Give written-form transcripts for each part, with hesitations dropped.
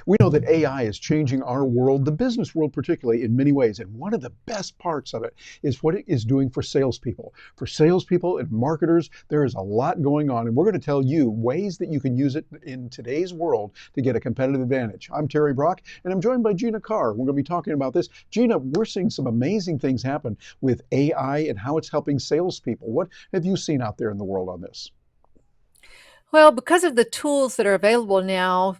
We know that AI is changing our world, the business world particularly, in many ways. And one of the best parts of it is what it is doing for salespeople. For salespeople and marketers, there is a lot going on. And we're going to tell you ways that you can use it in today's world to get a competitive advantage. I'm Terry Brock, and I'm joined by Gina Carr. We're going to be talking about this. Gina, we're seeing some amazing things happen with AI and how it's helping salespeople. What have you seen out there in the world on this? Well, because of the tools that are available now,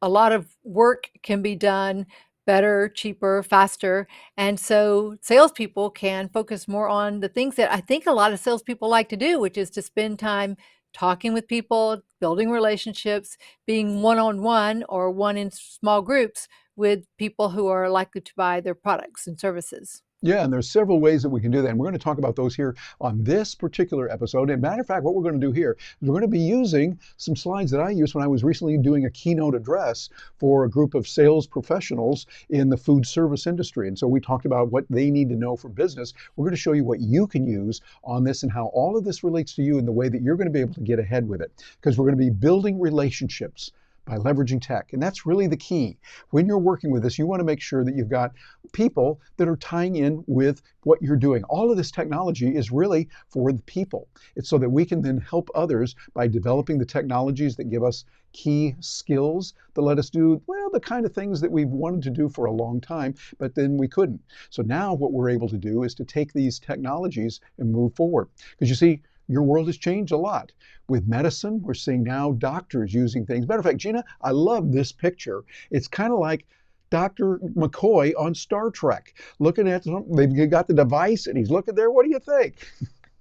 a lot of work can be done better, cheaper, faster. And so salespeople can focus more on the things that I think a lot of salespeople like to do, which is to spend time talking with people, building relationships, being one on one or one in small groups with people who are likely to buy their products and services. Yeah, and there's several ways that we can do that. And we're going to talk about those here on this particular episode. And matter of fact, what we're going to do here is we're going to be using some slides that I used when I was recently doing a keynote address for a group of sales professionals in the food service industry. And so we talked about what they need to know for business. We're going to show you what you can use on this and how all of this relates to you in the way that you're going to be able to get ahead with it. Because we're going to be building relationships by leveraging tech. And that's really the key. When you're working with this, you want to make sure that you've got people that are tying in with what you're doing. All of this technology is really for the people. It's so that we can then help others by developing the technologies that give us key skills that let us do, well, the kind of things that we've wanted to do for a long time, but then we couldn't. So now what we're able to do is to take these technologies and move forward. Because you see, your world has changed a lot. With medicine, we're seeing now doctors using things. Matter of fact, Gina, I love this picture. It's kind of like Dr. McCoy on Star Trek. Looking at them, they've got the device and he's looking there. What do you think?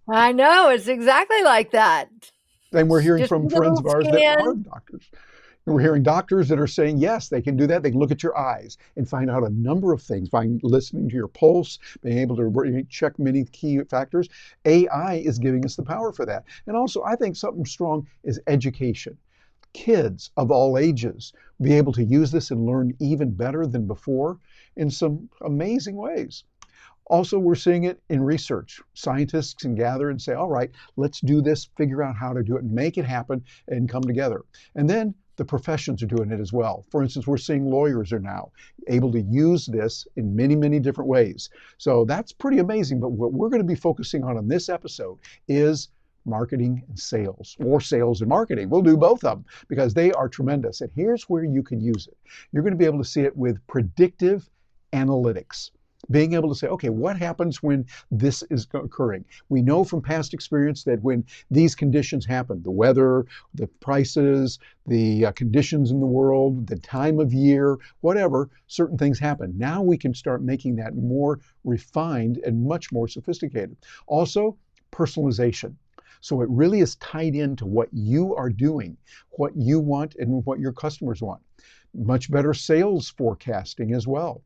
I know, it's exactly like that. And we're hearing Just a from friends little of ours that are scan. doctors. And we're hearing doctors that are saying, yes, they can do that. They can look at your eyes and find out a number of things, find listening to your pulse, being able to check many key factors. AI is giving us the power for that. And also, I think something strong is education. Kids of all ages be able to use this and learn even better than before in some amazing ways. Also, we're seeing it in research. Scientists can gather and say, all right, let's do this, figure out how to do it, make it happen, and come together. And then the professions are doing it as well. For instance, we're seeing lawyers are now able to use this in many, many different ways. So that's pretty amazing. But what we're going to be focusing on this episode is marketing and sales, or sales and marketing. We'll do both of them because they are tremendous. And here's where you can use it. You're going to be able to see it with predictive analytics. Being able to say, okay, what happens when this is occurring? We know from past experience that when these conditions happen, the weather, the prices, the conditions in the world, the time of year, whatever, certain things happen. Now we can start making that more refined and much more sophisticated. Also, personalization. So it really is tied into what you are doing, what you want, and what your customers want. Much better sales forecasting as well.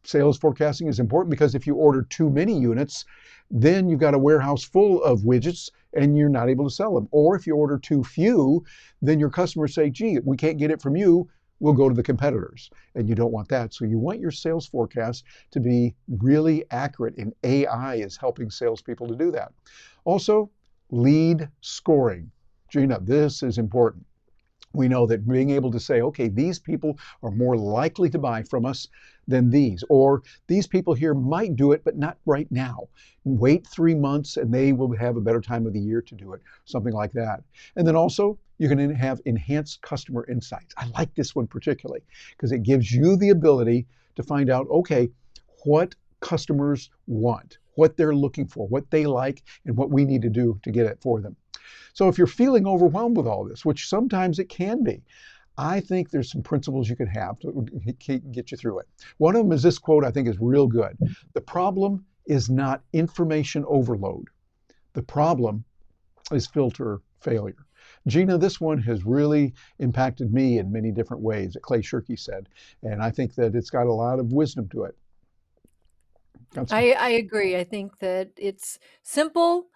Sales forecasting is important because if you order too many units, then you've got a warehouse full of widgets and you're not able to sell them. Or if you order too few, then your customers say, gee, we can't get it from you, we'll go to the competitors. And you don't want that. So you want your sales forecast to be really accurate, and AI is helping salespeople to do that. Also, lead scoring. Gina, this is important. We know that being able to say, okay, these people are more likely to buy from us than these, or these people here might do it, but not right now. Wait 3 months and they will have a better time of the year to do it, something like that. And then also, you can have enhanced customer insights. I like this one particularly because it gives you the ability to find out, okay, what customers want, what they're looking for, what they like, and what we need to do to get it for them. So if you're feeling overwhelmed with all this, which sometimes it can be, I think there's some principles you can have to get you through it. One of them is this quote I think is real good. The problem is not information overload. The problem is filter failure. Gina, this one has really impacted me in many different ways, Clay Shirky said, and I think that it's got a lot of wisdom to it. That's, I agree. I think that it's simple,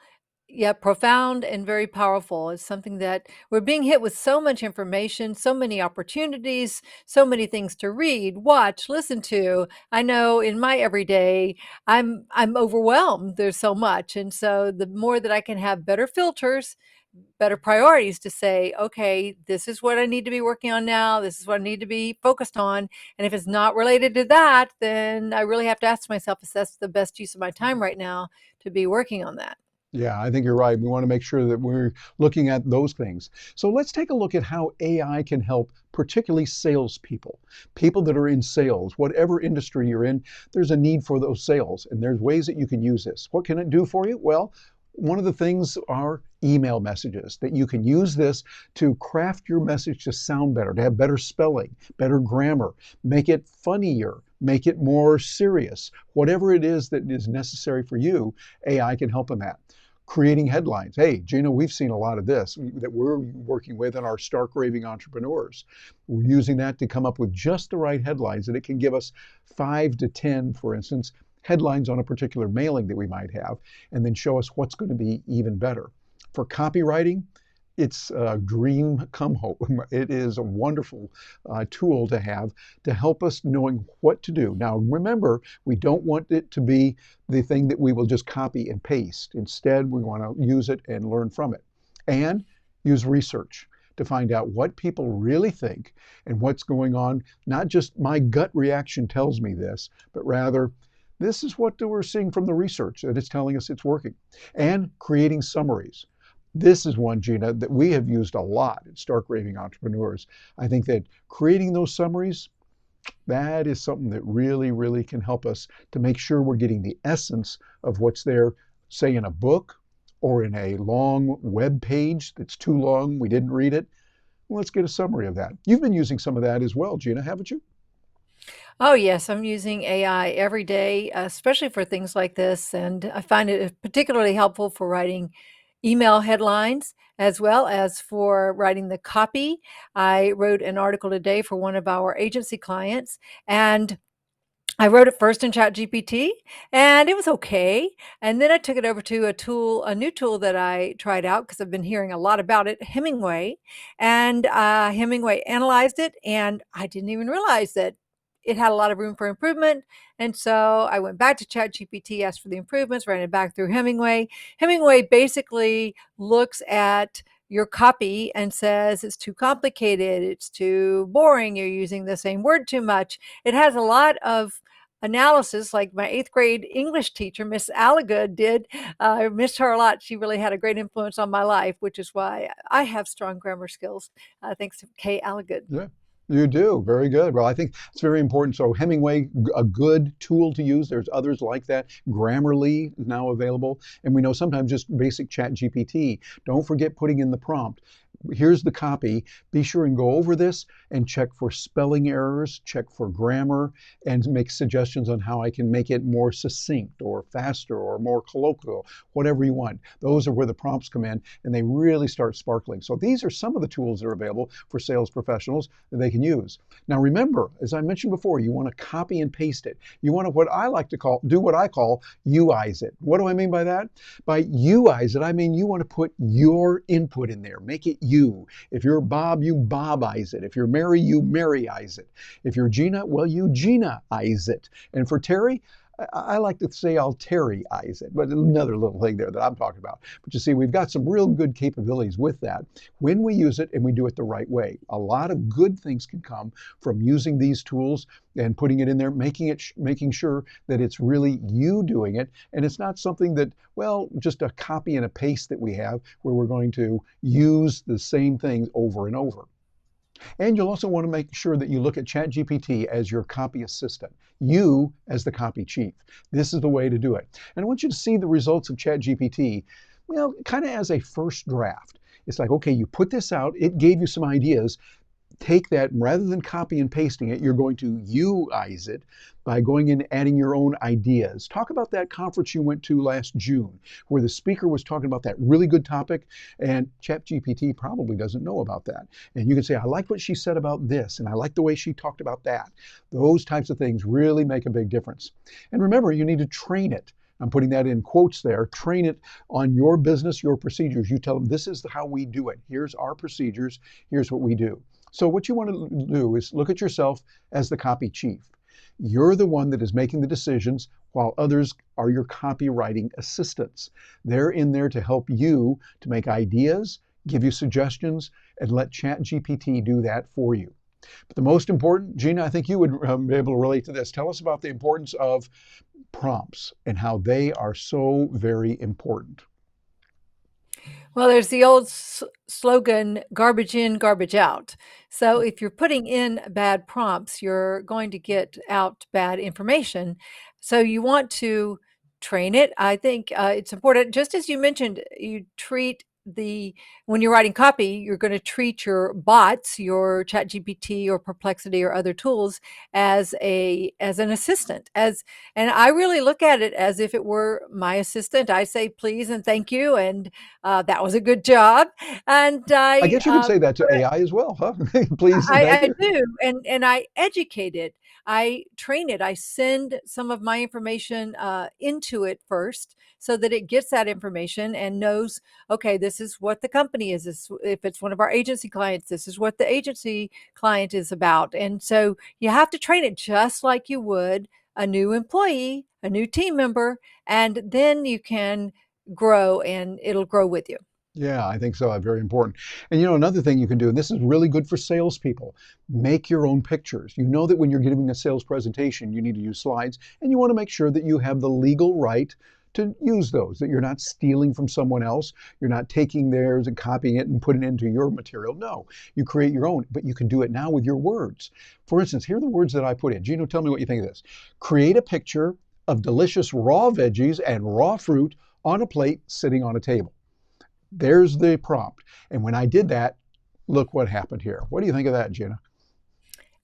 yet profound and very powerful. It's something that we're being hit with so much information, so many opportunities, so many things to read, watch, listen to. I know in my everyday, I'm overwhelmed. There's so much. And so the more that I can have better filters better priorities to say, okay, this is what I need to be working on now. This is what I need to be focused on. And if it's not related to that, then I really have to ask myself, is that the best use of my time right now to be working on that? Yeah, I think you're right. We want to make sure that we're looking at those things. So let's take a look at how AI can help, particularly salespeople, people that are in sales, whatever industry you're in, there's a need for those sales, and there's ways that you can use this. What can it do for you? Well, one of the things are email messages that you can use this to craft your message to sound better, to have better spelling, better grammar, make it funnier, make it more serious. Whatever it is that is necessary for you, AI can help in that. Creating headlines. Hey, Gina, we've seen a lot of this that we're working with in our Stark Raving Entrepreneurs. We're using that to come up with just the right headlines, and it can give us 5 to 10, for instance, headlines on a particular mailing that we might have, and then show us what's going to be even better. For copywriting, it's a dream come home. It is a wonderful tool to have to help us knowing what to do. Now, remember, we don't want it to be the thing that we will just copy and paste. Instead, we want to use it and learn from it. And use research to find out what people really think and what's going on. Not just my gut reaction tells me this, but rather, this is what we're seeing from the research that it's telling us it's working. And creating summaries. This is one, Gina, that we have used a lot at Stark Raving Entrepreneurs. I think that creating those summaries, that is something that really, really can help us to make sure we're getting the essence of what's there, say in a book or in a long web page that's too long, we didn't read it. Well, let's get a summary of that. You've been using some of that as well, Gina, haven't you? Oh, yes, I'm using AI every day, especially for things like this. And I find it particularly helpful for writing email headlines as well as for writing the copy. I wrote an article today for one of our agency clients, and I wrote it first in ChatGPT, and it was okay, and then I took it over to a new tool that I tried out because 'cause I've been hearing a lot about it, Hemingway, and, Hemingway analyzed it, and I didn't even realize that it had a lot of room for improvement, and so I went back to ChatGPT, asked for the improvements, ran it back through Hemingway. Hemingway basically looks at your copy and says, "It's too complicated, it's too boring, you're using the same word too much." It has a lot of analysis like my 8th grade English teacher, Miss Alligood, did. I missed her a lot. She really had a great influence on my life, which is why I have strong grammar skills, thanks to Kay Alligood. Yeah, you do. Very good. Well, I think it's very important. So Hemingway, a good tool to use. There's others like that. Grammarly is now available. And we know sometimes just basic chat GPT. Don't forget putting in the prompt. Here's the copy. Be sure and go over this and check for spelling errors, check for grammar, and make suggestions on how I can make it more succinct or faster or more colloquial, whatever you want. Those are where the prompts come in and they really start sparkling. So these are some of the tools that are available for sales professionals that they can use. Now remember, as I mentioned before, you want to copy and paste it. You want to what I like to call, do what I call UIze it. What do I mean by that? By UIze it, I mean you want to put your input in there. Make it you. If you're Bob, you Bobize it. If you're Mary, you Maryize it. If you're Gina, well, you Ginaize it. And for Terry, I like to say I'll Terryize it, but another little thing there that I'm talking about. But you see, we've got some real good capabilities with that when we use it and we do it the right way. A lot of good things can come from using these tools and putting it in there, making sure that it's really you doing it, and it's not something that, well, just a copy and a paste that we have where we're going to use the same thing over and over. And you'll also want to make sure that you look at ChatGPT as your copy assistant, you as the copy chief. This is the way to do it. And I want you to see the results of ChatGPT, well, kind of as a first draft. It's like, okay, you put this out, it gave you some ideas. Take that, and rather than copy and pasting it, you're going to UIze it by going in and adding your own ideas. Talk about that conference you went to last June, where the speaker was talking about that really good topic, and ChatGPT probably doesn't know about that. And you can say, I like what she said about this, and I like the way she talked about that. Those types of things really make a big difference. And remember, you need to train it. I'm putting that in quotes there. Train it on your business, your procedures. You tell them, this is how we do it. Here's our procedures. Here's what we do. So what you want to do is look at yourself as the copy chief. You're the one that is making the decisions while others are your copywriting assistants. They're in there to help you to make ideas give you suggestions, and let ChatGPT do that for you. But the most important, Gina, I think you would be able to relate to this. Tell us about the importance of prompts and how they are so very important. Well, there's the old slogan, garbage in, garbage out. So if you're putting in bad prompts, you're going to get out bad information. So you want to train it. I think it's important, just as you mentioned, you treat when you're writing copy, you're going to treat your bots, your ChatGPT or Perplexity or other tools as an assistant. And I really look at it as if it were my assistant. I say please and thank you, and that was a good job. And I guess you could say that to AI as well, huh? Please and thank I you. do, and I educate it. I train it. I send some of my information into it first so that it gets that information and knows, okay, this is what the company is. If it's one of our agency clients, this is what the agency client is about. And so you have to train it just like you would a new employee, a new team member, and then you can grow and it'll grow with you. Yeah, I think so. Very important. And another thing you can do, and this is really good for salespeople, make your own pictures. You know that when you're giving a sales presentation, you need to use slides, and you want to make sure that you have the legal right to use those, that you're not stealing from someone else, you're not taking theirs and copying it and putting it into your material. No, you create your own, but you can do it now with your words. For instance, here are the words that I put in. Gino, tell me what you think of this. Create a picture of delicious raw veggies and raw fruit on a plate sitting on a table. There's the prompt. And when I did that, look what happened here. What do you think of that, Gina?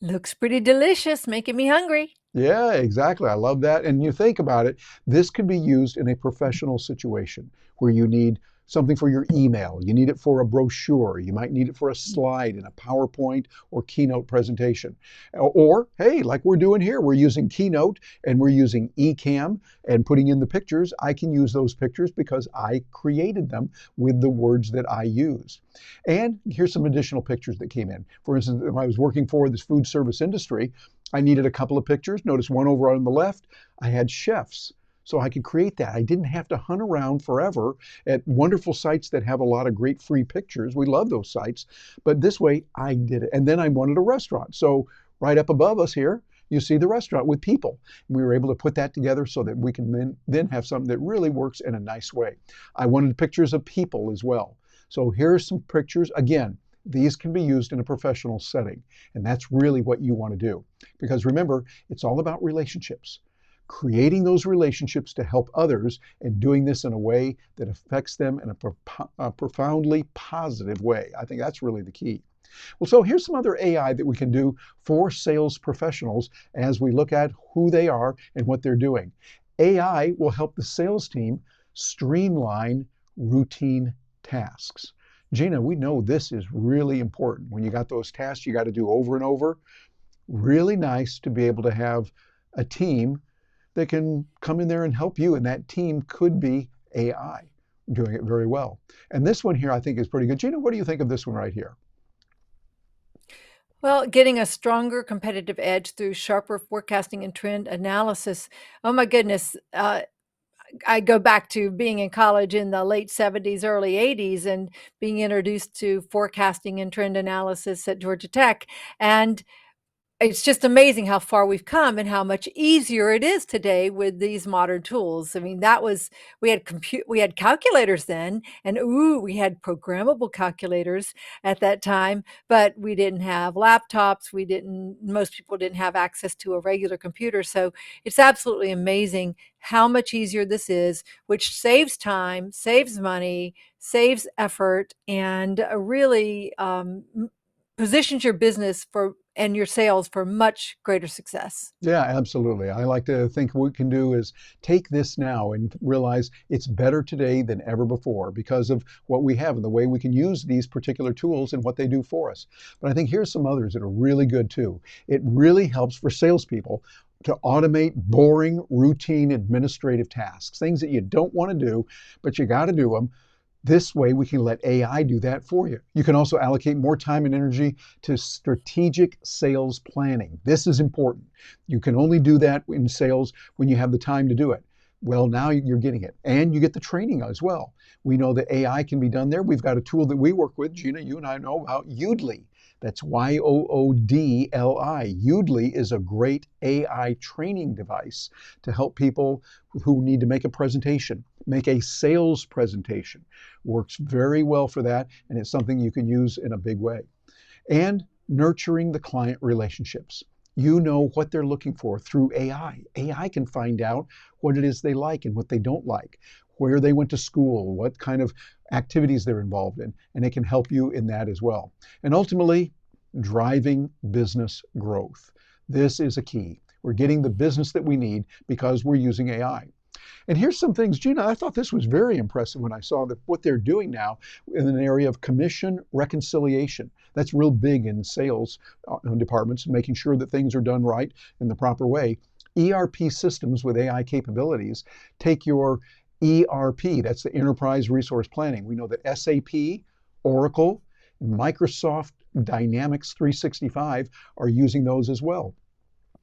Looks pretty delicious, making me hungry. Yeah, exactly. I love that. And you think about it, this could be used in a professional situation where you need something for your email. You need it for a brochure. You might need it for a slide in a PowerPoint or Keynote presentation. Or, hey, like we're doing here, we're using Keynote and we're using eCam and putting in the pictures. I can use those pictures because I created them with the words that I used. And here's some additional pictures that came in. For instance, if I was working for this food service industry, I needed a couple of pictures. Notice one over on the left, I had chefs. So I could create that. I didn't have to hunt around forever at wonderful sites that have a lot of great free pictures. We love those sites. But this way, I did it. And then I wanted a restaurant. So right up above us here, you see the restaurant with people. And we were able to put that together so that we can then have something that really works in a nice way. I wanted pictures of people as well. So here are some pictures. Again, these can be used in a professional setting. And that's really what you want to do. Because remember, it's all about relationships. Creating those relationships to help others and doing this in a way that affects them in a profoundly positive way. I think that's really the key. Well, so here's some other AI that we can do for sales professionals as we look at who they are and what they're doing. AI will help the sales team streamline routine tasks. Gina, we know this is really important. When you got those tasks you got to do over and over, really nice to be able to have a team that can come in there and help you, and that team could be AI doing it very well. And this one here I think is pretty good. Gina, what do you think of this one right here? Well, getting a stronger competitive edge through sharper forecasting and trend analysis. Oh my goodness. I go back to being in college in the late 70s, early 80s, and being introduced to forecasting and trend analysis at Georgia Tech. And it's just amazing how far we've come and how much easier it is today with these modern tools. I mean, we had calculators then, and ooh, we had programmable calculators at that time, but we didn't have laptops. Most people didn't have access to a regular computer. So it's absolutely amazing how much easier this is, which saves time, saves money, saves effort, and really positions your business and your sales for much greater success. Yeah, absolutely. I like to think what we can do is take this now and realize it's better today than ever before because of what we have and the way we can use these particular tools and what they do for us. But I think here's some others that are really good too. It really helps for salespeople to automate boring, routine administrative tasks, things that you don't want to do, but you got to do them. This way, we can let AI do that for you. You can also allocate more time and energy to strategic sales planning. This is important. You can only do that in sales when you have the time to do it. Well, now you're getting it, and you get the training as well. We know that AI can be done there. We've got a tool that we work with, Gina, you and I know about Udly. That's Yoodli. Udly is a great AI training device to help people who need to make a presentation, make a sales presentation. Works very well for that, and it's something you can use in a big way. And nurturing the client relationships. You know what they're looking for through AI. AI can find out what it is they like and what they don't like, where they went to school, what kind of activities they're involved in, and it can help you in that as well. And ultimately, driving business growth. This is a key. We're getting the business that we need because we're using AI. And here's some things, Gina, I thought this was very impressive when I saw that what they're doing now in an area of commission reconciliation. That's real big in sales departments, making sure that things are done right in the proper way. ERP systems with AI capabilities take your ERP, that's the Enterprise Resource Planning. We know that SAP, Oracle, Microsoft Dynamics 365 are using those as well.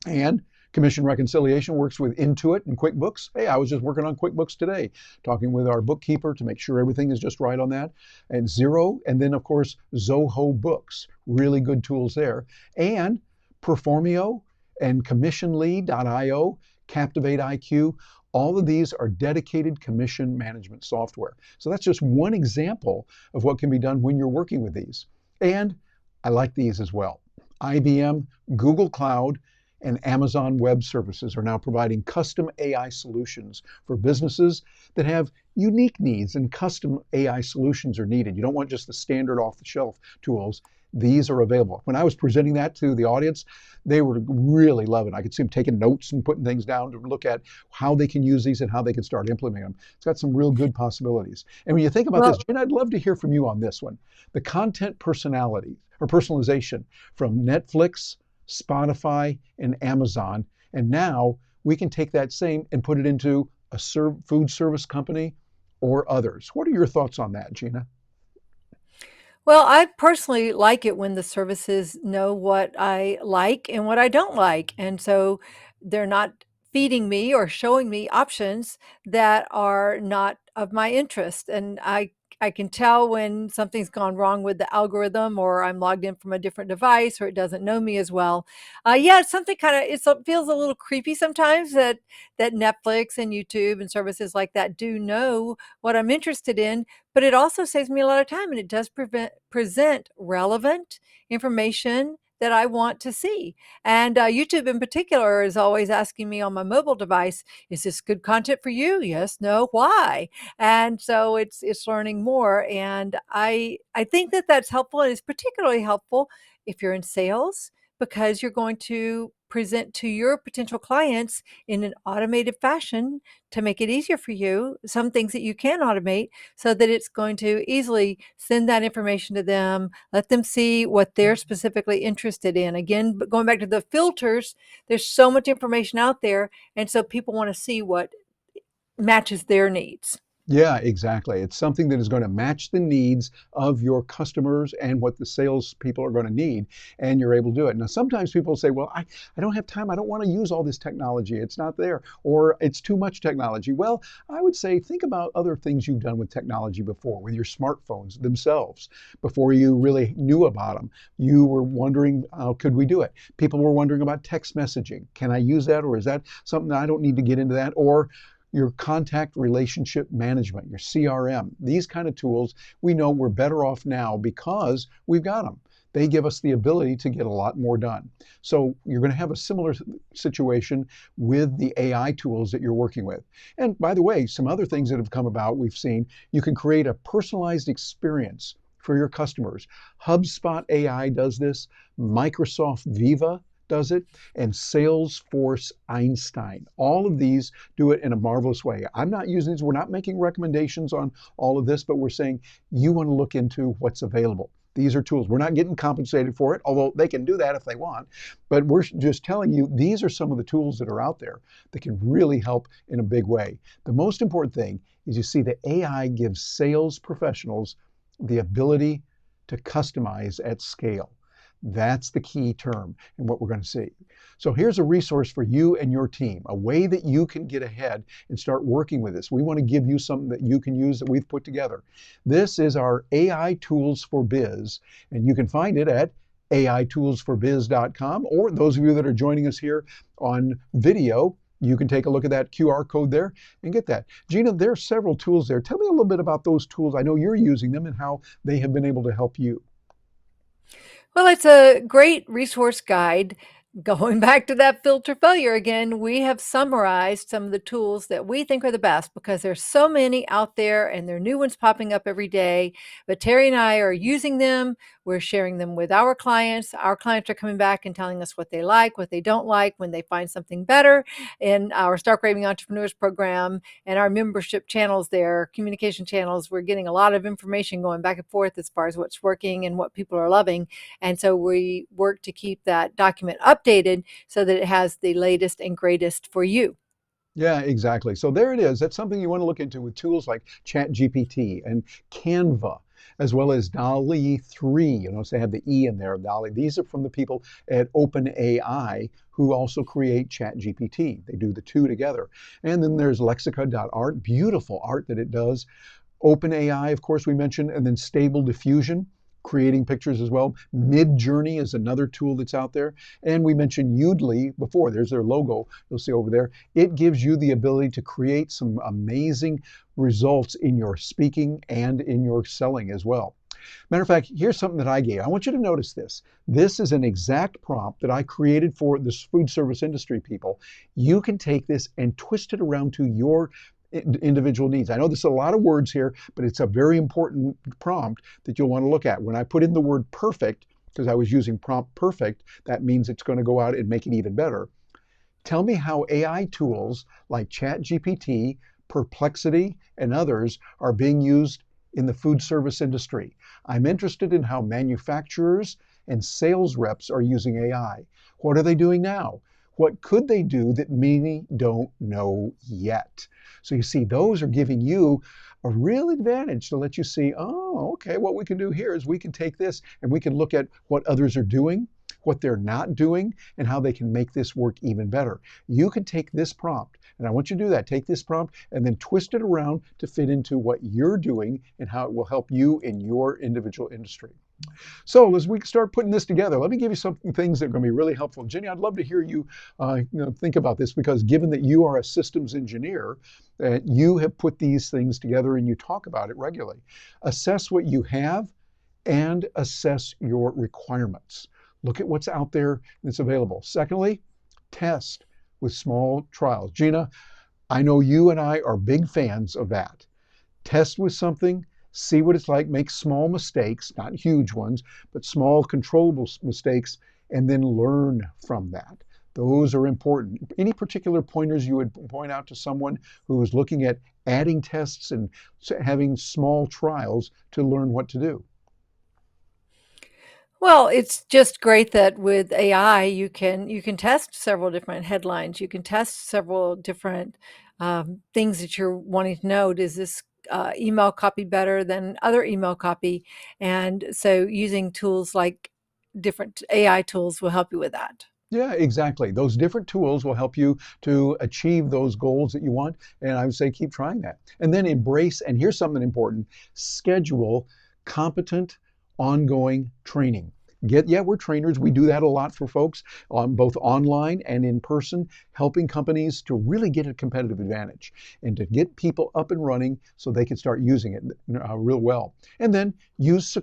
And commission reconciliation works with Intuit and QuickBooks. Hey, I was just working on QuickBooks today, talking with our bookkeeper to make sure everything is just right on that. And Xero, and then of course, Zoho Books, really good tools there. And Performio and CommissionLead.io, Captivate IQ, all of these are dedicated commission management software. So that's just one example of what can be done when you're working with these. And I like these as well. IBM, Google Cloud, and Amazon Web Services are now providing custom AI solutions for businesses that have unique needs, and custom AI solutions are needed. You don't want just the standard off-the-shelf tools. These are available. When I was presenting that to the audience, they were really loving it. I could see them taking notes and putting things down to look at how they can use these and how they can start implementing them. It's got some real good possibilities. And when you think about this, Well, Jen, I'd love to hear from you on this one. The content personality or personalization from Netflix, Spotify, and Amazon. And now we can take that same and put it into a food service company or others. What are your thoughts on that, Gina? Well, I personally like it when the services know what I like and what I don't like. And so they're not feeding me or showing me options that are not of my interest. And I can tell when something's gone wrong with the algorithm, or I'm logged in from a different device, or it doesn't know me as well. Yeah, it's something kind of it feels a little creepy sometimes that Netflix and YouTube and services like that do know what I'm interested in, but it also saves me a lot of time, and it does present relevant information that I want to see. And YouTube in particular is always asking me on my mobile device, is this good content for you? Yes, no, why? And so it's learning more. And I think that that's helpful, and it's particularly helpful if you're in sales, because you're going to present to your potential clients in an automated fashion to make it easier for you some things that you can automate, so that it's going to easily send that information to them, let them see what they're specifically interested in. Again, but going back to the filters, there's so much information out there, and so people want to see what matches their needs. Yeah, exactly. It's something that is going to match the needs of your customers and what the sales people are going to need, and you're able to do it. Now, sometimes people say, well, I don't have time. I don't want to use all this technology. It's not there, or it's too much technology. Well, I would say think about other things you've done with technology before, with your smartphones themselves. Before you really knew about them, you were wondering, how could we do it? People were wondering about text messaging. Can I use that, or is that something that I don't need to get into that? Or your contact relationship management, your CRM, these kind of tools, we know we're better off now because we've got them. They give us the ability to get a lot more done. So you're going to have a similar situation with the AI tools that you're working with. And by the way, some other things that have come about, we've seen, you can create a personalized experience for your customers. HubSpot AI does this, Microsoft Viva does it, and Salesforce Einstein. All of these do it in a marvelous way. I'm not using these, we're not making recommendations on all of this, but we're saying you want to look into what's available. These are tools. We're not getting compensated for it, although they can do that if they want. But we're just telling you these are some of the tools that are out there that can really help in a big way. The most important thing is you see that AI gives sales professionals the ability to customize at scale. That's the key term and what we're going to see. So here's a resource for you and your team, a way that you can get ahead and start working with this. We want to give you something that you can use that we've put together. This is our AI Tools for Biz, and you can find it at aitoolsforbiz.com, or those of you that are joining us here on video, you can take a look at that QR code there and get that. Gina, there are several tools there. Tell me a little bit about those tools. I know you're using them and how they have been able to help you. Well, it's a great resource guide. Going back to that filter failure again, we have summarized some of the tools that we think are the best because there's so many out there and there are new ones popping up every day. But Terry and I are using them. We're sharing them with our clients. Our clients are coming back and telling us what they like, what they don't like, when they find something better. In our Stark Raving Entrepreneurs program and our membership channels there, communication channels, we're getting a lot of information going back and forth as far as what's working and what people are loving. And so we work to keep that document updated so that it has the latest and greatest for you. Yeah, exactly. So there it is. That's something you want to look into with tools like ChatGPT and Canva, as well as DALL-E 3. So they have the E in there, DALL-E. These are from the people at OpenAI who also create ChatGPT. They do the two together. And then there's Lexica.art, beautiful art that it does. OpenAI, of course, we mentioned, and then Stable Diffusion, creating pictures as well. Midjourney is another tool that's out there. And we mentioned Udly before. There's their logo you'll see over there. It gives you the ability to create some amazing results in your speaking and in your selling as well. Matter of fact, here's something that I gave. I want you to notice this. This is an exact prompt that I created for this food service industry people. You can take this and twist it around to your individual needs. I know there's a lot of words here, but it's a very important prompt that you'll want to look at. When I put in the word perfect, because I was using prompt perfect, that means it's going to go out and make it even better. Tell me how AI tools like ChatGPT, Perplexity, and others are being used in the food service industry. I'm interested in how manufacturers and sales reps are using AI. What are they doing now? What could they do that many don't know yet? So you see, those are giving you a real advantage to let you see, oh, okay, what we can do here is we can take this and we can look at what others are doing, what they're not doing, and how they can make this work even better. You can take this prompt, and I want you to do that. Take this prompt and then twist it around to fit into what you're doing and how it will help you in your individual industry. So as we start putting this together, let me give you some things that are going to be really helpful. Jenny, I'd love to hear you, think about this because given that you are a systems engineer, you have put these things together and you talk about it regularly. Assess what you have and assess your requirements. Look at what's out there that's available. Secondly, test with small trials. Gina, I know you and I are big fans of that. Test with something, see what it's like, make small mistakes, not huge ones, but small controllable mistakes, and then learn from that. Those are important. Any particular pointers you would point out to someone who is looking at adding tests and having small trials to learn what to do? Well, it's just great that with AI, you can test several different headlines. You can test several different things that you're wanting to know. Does this email copy better than other email copy? And so using tools like different AI tools will help you with that. Yeah, exactly. Those different tools will help you to achieve those goals that you want. And I would say keep trying that. And then embrace, and here's something important, schedule competent, ongoing training. Yeah, we're trainers. We do that a lot for folks on both online and in person, helping companies to really get a competitive advantage and to get people up and running so they can start using it real well. And then use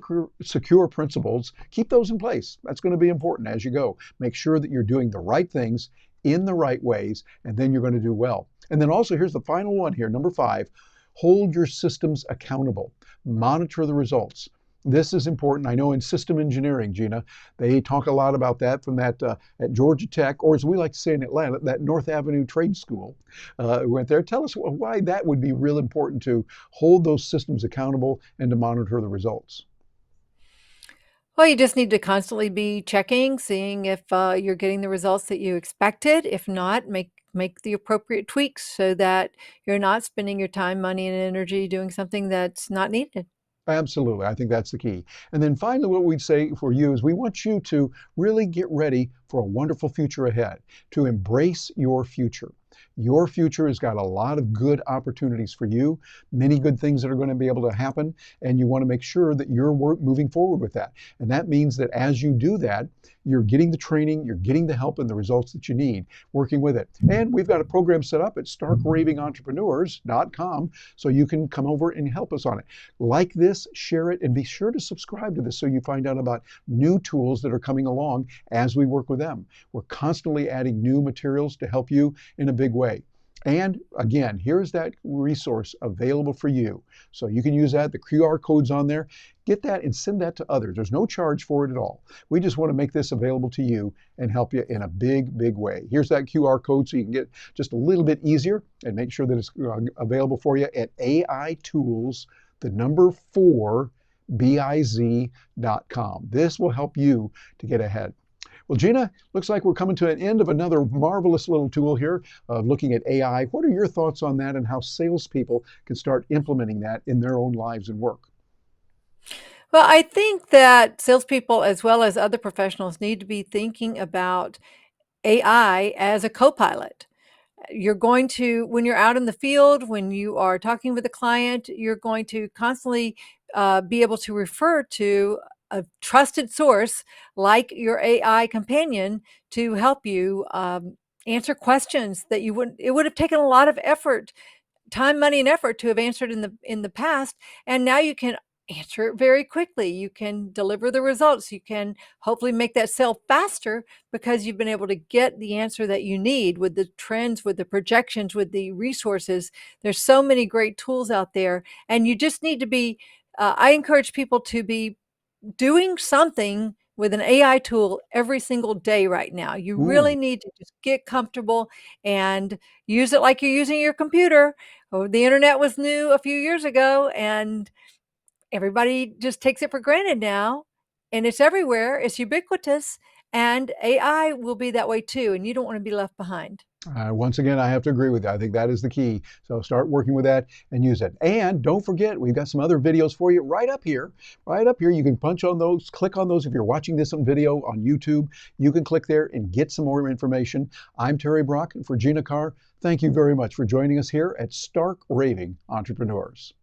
secure principles. Keep those in place. That's going to be important as you go. Make sure that you're doing the right things in the right ways, and then you're going to do well. And then also, here's the final one here, number 5, hold your systems accountable. Monitor the results. This is important. I know in system engineering, Gina, they talk a lot about that from that at Georgia Tech, or as we like to say in Atlanta, that North Avenue Trade School. We went there. Tell us why that would be real important to hold those systems accountable and to monitor the results. Well, you just need to constantly be checking, seeing if you're getting the results that you expected. If not, make the appropriate tweaks so that you're not spending your time, money, and energy doing something that's not needed. Absolutely. I think that's the key. And then finally, what we'd say for you is we want you to really get ready for a wonderful future ahead, to embrace your future. Your future has got a lot of good opportunities for you, many good things that are going to be able to happen, and you want to make sure that you're moving forward with that. And that means that as you do that, you're getting the training, you're getting the help and the results that you need working with it. And we've got a program set up at starkravingentrepreneurs.com so you can come over and help us on it. Like this, share it, and be sure to subscribe to this so you find out about new tools that are coming along as we work with them. We're constantly adding new materials to help you in a big way. And again, here's that resource available for you. So you can use that, the QR code's on there. Get that and send that to others. There's no charge for it at all. We just want to make this available to you and help you in a big, big way. Here's that QR code so you can get just a little bit easier and make sure that it's available for you at AI Tools, the number 4, biz.com. This will help you to get ahead. Well, Gina, looks like we're coming to an end of another marvelous little tool here of looking at AI. What are your thoughts on that and how salespeople can start implementing that in their own lives and work? Well, I think that salespeople, as well as other professionals, need to be thinking about AI as a co-pilot. You're going to, when you're out in the field, when you are talking with a client, you're going to constantly be able to refer to a trusted source like your AI companion to help you answer questions that it would have taken a lot of effort, time, money, and effort to have answered in the past, and now you can answer it very quickly. You can deliver the results. You can hopefully make that sale faster because you've been able to get the answer that you need with the trends, with the projections, with the resources. There's so many great tools out there, and you just need to be I encourage people to be doing something with an AI tool every single day right now. You really Ooh, need to just get comfortable and use it like you're using your computer. Oh, the internet was new a few years ago, and everybody just takes it for granted now, and it's everywhere. It's ubiquitous, and AI will be that way too, and you don't want to be left behind. once again, I have to agree with you. I think that is the key. So start working with that and use it. And don't forget, we've got some other videos for you right up here. Right up here, you can punch on those, click on those. If you're watching this on video on YouTube, you can click there and get some more information. I'm Terry Brock, and for Gina Carr, thank you very much for joining us here at Stark Raving Entrepreneurs.